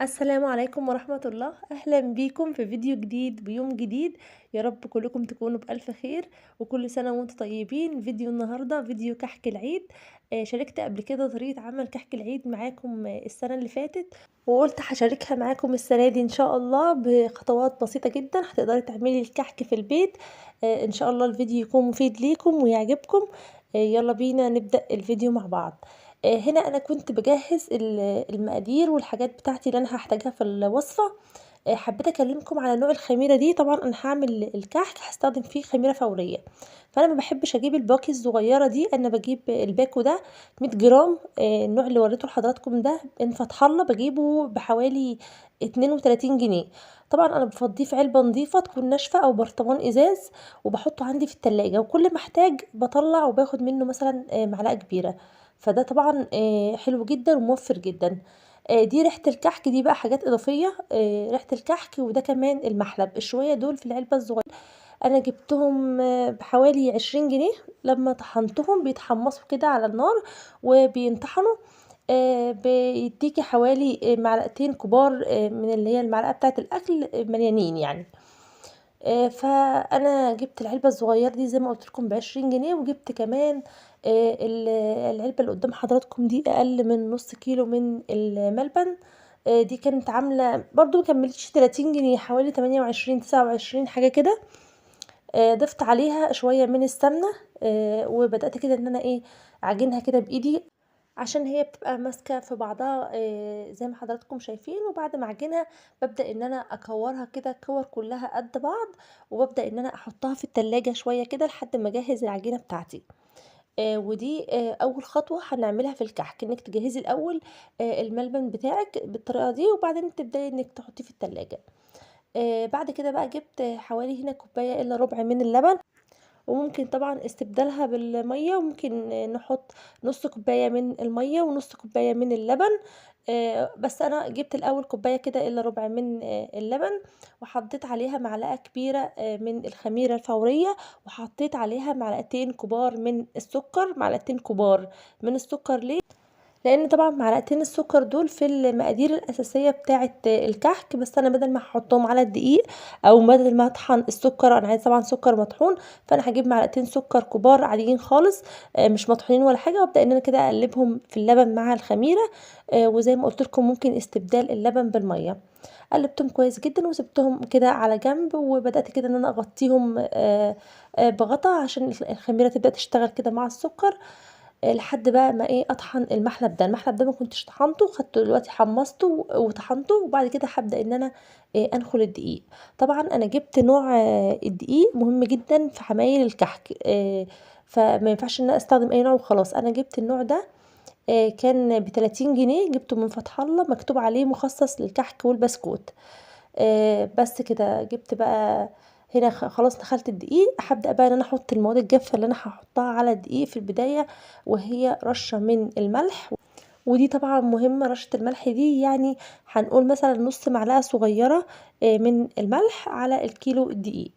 السلام عليكم ورحمة الله. أهلا بيكم في فيديو جديد بيوم جديد. يا رب كلكم تكونوا بألف خير وكل سنة وانتم طيبين. فيديو النهاردة فيديو كحك العيد. شاركت قبل كده طريقة عمل كحك العيد معاكم السنة اللي فاتت، وقلت هشاركها معاكم السنة دي إن شاء الله بخطوات بسيطة جدا هتقدري تعملي الكحك في البيت. إن شاء الله الفيديو يكون مفيد ليكم ويعجبكم. يلا بينا نبدأ الفيديو مع بعض. هنا انا كنت بجهز المقادير والحاجات بتاعتي اللي انا هحتاجها في الوصفه. حبيت اكلمكم على نوع الخميره دي. طبعا انا هعمل الكحك هستخدم فيه خميره فوريه، فانا ما بحبش اجيب الباكي الصغيره دي. انا بجيب الباكو ده 100 جرام. النوع اللي وريته لحضراتكم ده ان فتح الله بجيبه بحوالي 32 جنيه. طبعا انا بفضيه في علبه نظيفه تكون ناشفه او برطمان ازاز، وبحطه عندي في التلاجة، وكل ما احتاج بطلع وباخد منه مثلا معلقه كبيره. فده طبعا حلو جدا وموفر جدا. دي ريحة الكحك دي بقى حاجات إضافية. ريحة الكحك وده كمان المحلب الشوية دول في العلبة الصغيرة. أنا جبتهم بحوالي 20 جنيه. لما طحنتهم بيتحمصوا كده على النار وبينطحنوا. بيديكي حوالي معلقتين كبار من اللي هي المعلقة بتاعة الأكل مليانين يعني. فانا جبت العلبه الصغيره دي زي ما قلت لكم ب20 جنيه، وجبت كمان العلبه اللي قدام حضراتكم دي اقل من نص كيلو من الملبن. دي كانت عامله برضو مكملتش 30 جنيه، حوالي 28 29 حاجه كده. ضفت عليها شويه من السمنه. وبدات كده ان انا اعجنها كده بايدي عشان هي بتبقى ماسكه في بعضها زي ما حضراتكم شايفين. وبعد ما اعجنها ببدا ان انا اكورها كده كور كلها قد بعض، وببدا ان انا احطها في التلاجة شويه كده لحد ما اجهز العجينه بتاعتي. ودي اول خطوه هنعملها في الكحك، انك تجهزي الاول الملبن بتاعك بالطريقه دي، وبعدين تبداي انك تحطيه في التلاجة. بعد كده بقى جبت حوالي هنا كوبايه الا ربع من اللبن، وممكن طبعا استبدالها بالمية، وممكن نحط نص كوباية من المية ونص كوباية من اللبن. بس انا جبت الاول كوباية كده الا ربع من اللبن، وحطيت عليها معلقة كبيرة من الخميرة الفورية، وحطيت عليها معلقتين كبار من السكر. معلقتين كبار من السكر ليه؟ لان طبعا معلقتين السكر دول في المقادير الاساسيه بتاعه الكحك، بس انا بدل ما هحطهم على الدقيق او بدل ما اطحن السكر، انا عايزه طبعا سكر مطحون، فانا هجيب معلقتين سكر كبار عاديين خالص مش مطحونين ولا حاجه، وابدا ان انا كده اقلبهم في اللبن مع الخميره. وزي ما قلت لكم ممكن استبدال اللبن بالميه. قلبتهم كويس جدا وسبتهم كده على جنب، وبدات كده ان انا اغطيهم بغطا عشان الخميره تبدا تشتغل كده مع السكر. لحد بقى ما اطحن المحلب ده ما كنتش طحنته، خدته دلوقتي حمصته وطحنته، وبعد كده هبدا ان انا انخل الدقيق. طبعا انا جبت نوع الدقيق مهم جدا في عمايل الكحك. فما ينفعش ان انا استخدم اي نوع وخلاص. انا جبت النوع ده كان ب30 جنيه، جبته من فتح الله، مكتوب عليه مخصص للكحك والبسكوت. بس كده جبت بقى. هنا خلاص دخلت الدقيق، هبدأ بقى ان انا احط المواد الجافة اللي انا هحطها على الدقيق في البداية، وهي رشة من الملح. ودي طبعا مهمة، رشة الملح دي يعني هنقول مثلا نص معلقة صغيرة من الملح على الكيلو الدقيق.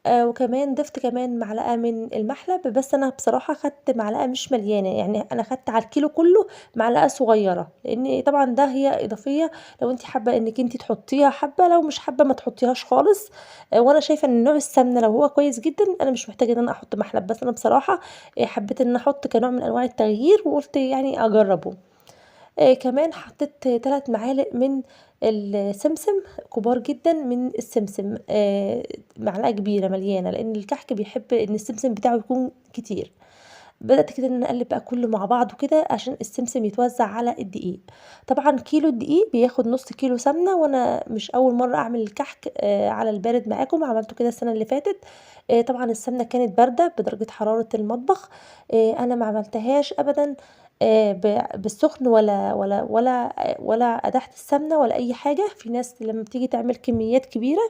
وكمان ضفت كمان معلقة من المحلب، بس انا بصراحة خدت معلقة مش مليانة، يعني انا خدت على الكيلو كله معلقة صغيرة، لان طبعا ده هي اضافية. لو انت حابة انك انت تحطيها حبة، لو مش حابة ما تحطيهاش خالص. وانا شايفة ان نوع السمنة لو هو كويس جدا انا مش محتاجة ان انا احط محلب، بس انا بصراحة حبيت ان أنا احط كنوع من انواع التغيير، وقلت يعني اجربه. كمان حطيت 3 معالق من السمسم، كبار جدا من السمسم. معلقة كبيرة مليانة، لان الكحك بيحب ان السمسم بتاعه يكون كتير. بدأت كده ان انا اقلب بقى كله مع بعضه كده عشان السمسم يتوزع على الدقيق. طبعا كيلو الدقيق بياخد نص كيلو سمنة، وانا مش اول مرة اعمل الكحك على البارد معاكم، عملته كده السنة اللي فاتت. طبعا السمنة كانت باردة بدرجة حرارة المطبخ. انا ما عملتهاش ابدا بالسخن، ولا قدحت السمنة ولا اي حاجة. في ناس لما بتيجي تعمل كميات كبيرة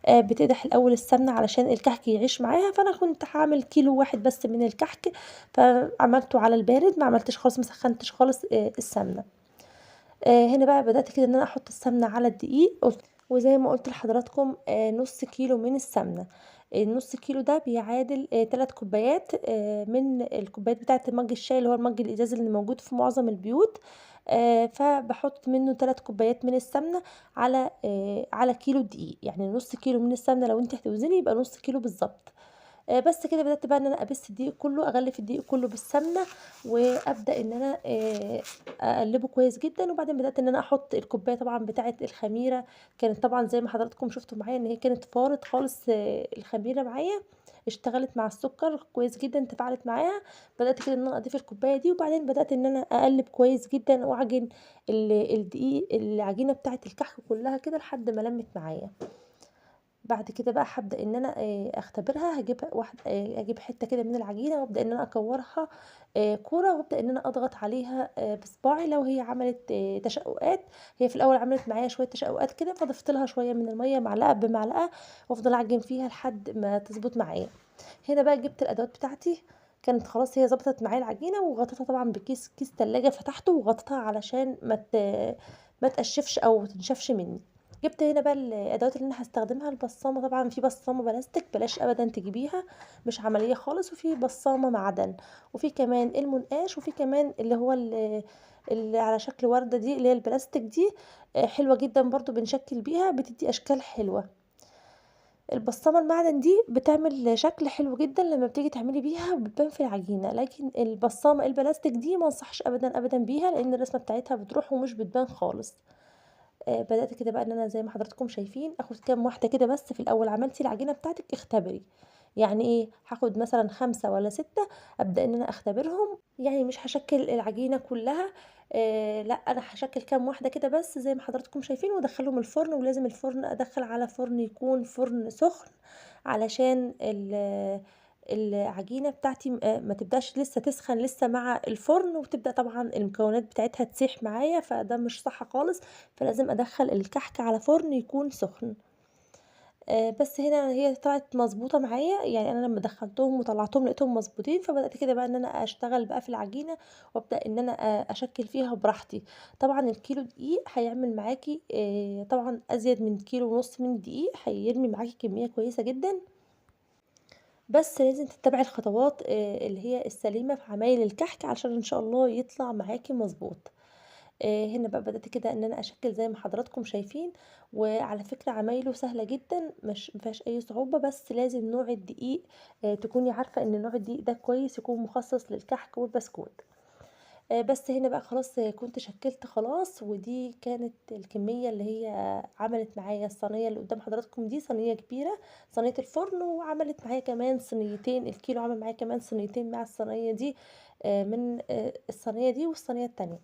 بتقدح الاول السمنه علشان الكحك يعيش معاها، فانا كنت هعمل كيلو واحد بس من الكحك، فعملته على البارد، ما عملتش خالص، ما سخنتش خالص السمنه. هنا بقى بدات كده ان انا احط السمنه على الدقيق، وزي ما قلت لحضراتكم نص كيلو من السمنه. النص كيلو ده بيعادل 3 كوبايات من الكوبايات بتاعه مج الشاي، اللي هو المج الازاز اللي موجود في معظم البيوت. فباحط منه 3 كوبايات من السمنة على كيلو دقيق، يعني نُص كيلو من السمنة لو أنتِ هتوزني يبقى نُص كيلو بالضبط. بس كده بدأت بقى إن أنا أبِث الدقيق كلّه، أغلّف الدقيق كلّه بالسمنة، وأبدأ إن أنا أقلّبه كويس جدًا، وبعدين بدأت إن أنا أحط الكوباية طبعًا بتاعة الخميرة، كانت طبعًا زي ما حضراتكم شُفتوا معايا إن هي كانت فارت خالص الخميرة معايا، اشتغلت مع السكر كويس جدًا، تفاعلت معاها، بدأت كده إن أنا أضيف الكوباية دي، وبعدين بدأت إن أنا أقلّب كويس جدًا وأعجن الدقيق العجينة بتاعة الكحك كلّها كده لحد ما لمِّت معايا. بعد كده بقى هابدأ إن أنا أختبرها، أجيب حتّة كده من العجينة وأبدأ إن أنا أكوّرها كورة، وأبدأ إن أنا أضغط عليها بصباعي لو هي عملت تشقُّقات. هي في الأول عملت معايا شوية تشقُّقات كده، فضِفت لها شوية من المَيّة معلقة بمعلقة، وأفضل أعجن فيها لحد ما تضبط معايا. هنا بقى جِبت الأدوات بتاعتي، كانت خلاص هي ضبطت معايا العجينة، وغطيتها طبعًا كيس تلاجة فتحته وغطيتها علشان ما تقشّفش أو ما تنشفش منّي. جِبت هنا بقى الأدوات اللي أنا هاستخدمها، البصّامة طبعًا في بصّامة بلاستيك بلاش أبدًا تجيبيها، مش عملية خالص، وفي بصّامة معدن، وفي كمان المنقاش، وفي كمان اللي هو اللي على شكل وردة دي اللي هي البلاستيك دي، حلوة جدًا برضه بنشكِّل بيها بتدّي أشكال حلوة. البصّامة المعدن دي بتعمل شكل حلو جدًا لمّا بتيجي تعملي بيها وبتبان في العجينة، لكن البصّامة البلاستيك دي ما انصحش أبدًا، أبدًا بيها، لإن الرسمة بتاعتها بتروح ومش بتبان خالص. بدأت كده بقى إن أنا زي ما حضراتكم شايفين آخُد كام واحدة كده بس في الأول، عملتِ العجينة بتاعتِك اختبري، يعني إيه، هاخد مثلًا 5 والّا 6 أبدأ إن أنا أختبرهم، يعني مش هاشكِّل العجينة كلّها، لأ أنا هاشكِّل كام واحدة كده بس زي ما حضراتكم شايفين وأدخّلهم الفرن، ولازم الفرن أدخّل على فرن يكون فرن سُخن علشان العجينة بتاعتي ما تبدأش لسه تسخن لسه مع الفرن، وتبدأ طبعًا المكونات بتاعتها تسيح معايا، فده مش صح خالص، فلازم أدخّل الكحك على فرن يكون سُخن. بس هنا هي طلعت مضبوطة معايا، يعني أنا لمّا دخّلتهم وطلّعتهم لقيتهم مضبوطين، فبدأت كده بقى إن أنا أشتغل بقى في العجينة، وأبدأ إن أنا أشكِّل فيها براحتي. طبعًا الكيلو دقيق هيعمل معاكِ طبعًا أزيد من كيلو ونُص من الدقيق، هيرمي معاكِ كمية كويسة جدًا. بس لازم تتبعي الخطوات اللي هي السليمة في عمايل الكحك علشان إن شاء الله يطلع معاكِ مضبوط. هنا بقى بدأت كده إن أنا أشكِّل زي ما حضراتكم شايفين، وعلى فكرة عمايله سهلة جدًا مش ما فيهاش أي صعوبة، بس لازم نوع الدقيق تكوني عارفة إن نوع الدقيق ده كويس يكون مخصص للكحك والبسكوت. بس هنا بقى خلاص كنت شكِّلت خلاص، ودي كانت الكمية اللي هي عملت معايا الصينية اللي قدّام حضراتكم دي، صينية كبيرة، صينية الفرن، وعملت معايا كمان صينيتين، الكيلو عمل معايا كمان صينيتين مع الصينية دي، من الصينية دي والصينية التانية.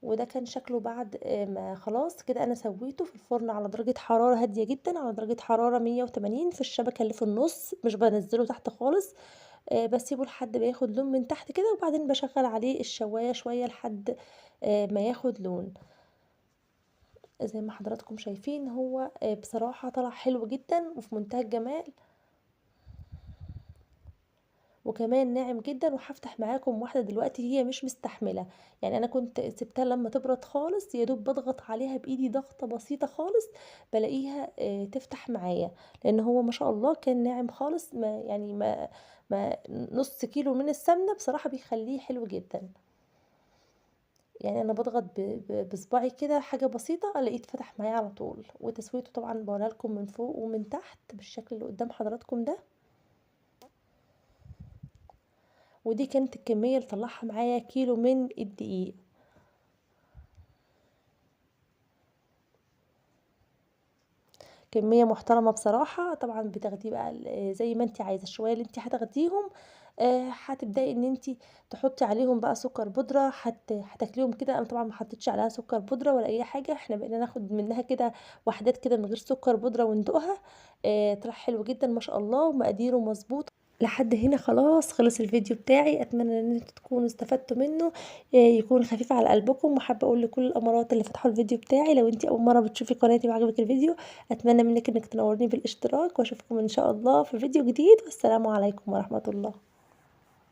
وده كان شكله بعد ما خلاص كده أنا سويته في الفرن على درجة حرارة هادية جدًا، على درجة حرارة 180 في الشبكة اللي في النُص، مش بانزّله تحت خالص، باسيبه لحد ما ياخد لون من تحت كده، وبعدين باشغّل عليه الشواية شوية لحد ما ياخد لون. زي ما حضراتكم شايفين هو بصراحة طلع حلو جدًا وفي منتهى الجمال. وكمان ناعم جدًا، وهافتح معاكم واحدة دلوقتي هي مش مستحملة، يعني أنا كنت سِبتها لمّا تبرد خالص يا دوب باضغط عليها بإيدي ضغطة بسيطة خالص بالاقيها تفتح معايا، لإن هو ما شاء الله كان ناعم خالص ما يعني ما نُص كيلو من السمنة بصراحة بيخلّيه حلو جدًا، يعني أنا باضغط بصباعي كده حاجة بسيطة ألاقيه اتفتح معايا على طول، وتسويته طبعًا باوريها لكم من فوق ومن تحت بالشكل اللي قدّام حضراتكم ده. ودي كانت الكمية اللي طلّعها معايا كيلو من الدقيق، كمية محترمة بصراحة، طبعًا بتاخديه بقى زي ما أنتِ عايزة، الشوية اللي أنتِ هتاخديهم هتبدئي إن أنتِ تحطّي عليهم بقى سُكّر بودرة، هتاكليهم كده، أنا طبعًا ما حطيتش عليها سُكّر بودرة ولا أي حاجة، إحنا بقينا ناخد منها كده وحدات كده من غير سُكّر بودرة وندوقها، طلع حلو جدًا ما شاء الله ومقاديره مضبوطة. لحد هنا خلاص خلص الفيديو بتاعي، أتمنى إن انتم تكونوا استفدتوا منه، يكون خفيف على قلبكم، وحابة أقول لكل الأمارات اللي فتحوا الفيديو بتاعي لو انتِ أول مرة بتشوفي قناتي وعجبك الفيديو أتمنى منك إنك تنوريني بالاشتراك، وأشوفكم إن شاء الله في فيديو جديد، والسلام عليكم ورحمة الله.